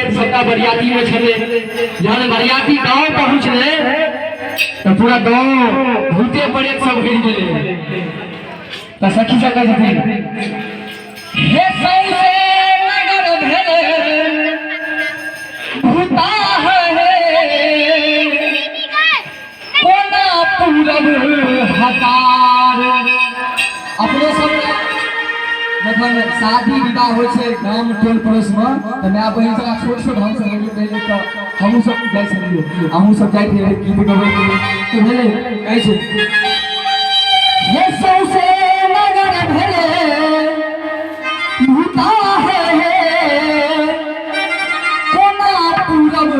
सब सबका बरियाती में छले जहन बरियाती गांव पहुंचले तो पूरा गांव भूते पड़े सब घेर लेले तो सखी सब कहै छथिन हे सौसे नगर भेले भूता है कोना पूरब हकार अपने सब जखन शादी विवाह होइ छै गाम टोल पड़ोस में तो माय बहिन सब छोट छोट हम सब रहिए पहले तो हमहू सब जाय छलिए हमहू सब जाय थे गीत गबै के तो भेले कहै छै हे सौसे नगर भेले भूता है कोना पूरब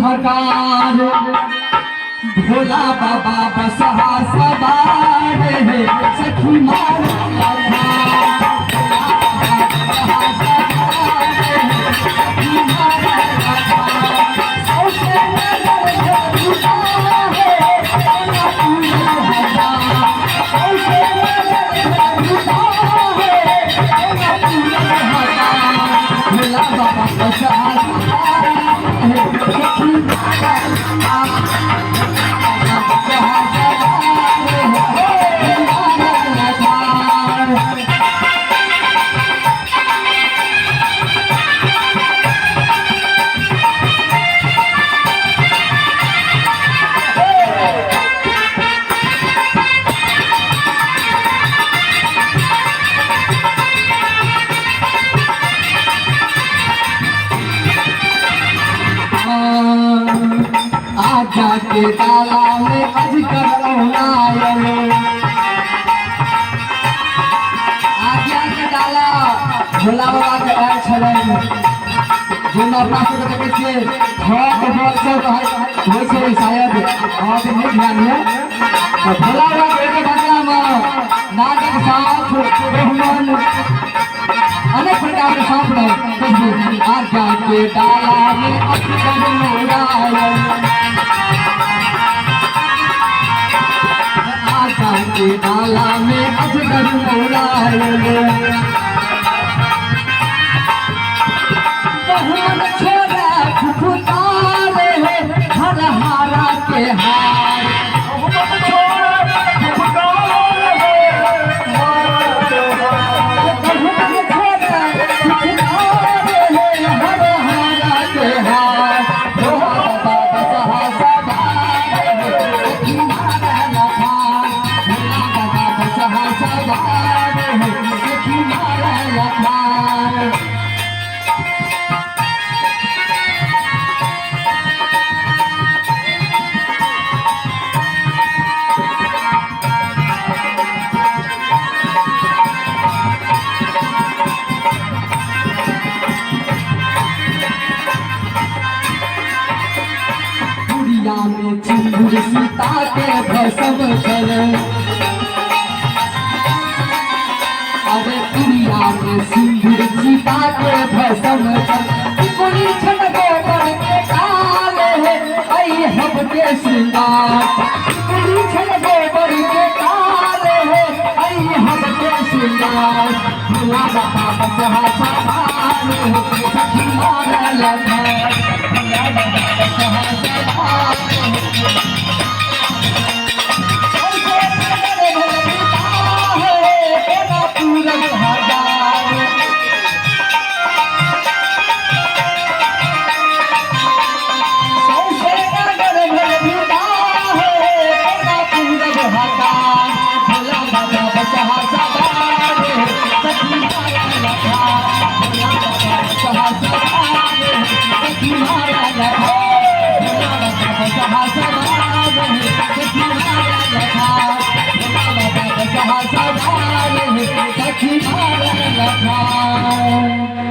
हकार भोला बाबा बसहा सवार है सखी मारा के ताला में अजगर औलायो आज्ञा के डाला भोला बाबा के आयल छलै जेना अपना सब देखे छियै हक बल सब होइ छै शायद अहाँके नहीं ध्यान है तो भोला बाबा के बदला में नागक साथ ब्राह्मण अनेक प्रकार के सांप रहे आज्ञा के डाला में अजगर औलायो के डाला में अजगर औलायो बहुमन छोड़ा फुफुतारे हर हारा के हार बहुमन छोड़ा फुफुतारे बहुमन छोड़ा फुफुतारे हर हारा के हार बाबा बसहा सवार सखी मारा लखार बसहा सवार सखी मारा लखार में सिंदूर सीता के भस्म चले अरे दुनिया में सिंदूर सीता के भस्म चले कोई छन गोबर के काल है आई हम के श्रृंगार कोई छन गोबर के काल है आई हम के श्रृंगार भोला बाबा बसहा सवार सखी मारा लखार भोला बाबा बसहा सवार सखी मारा लखार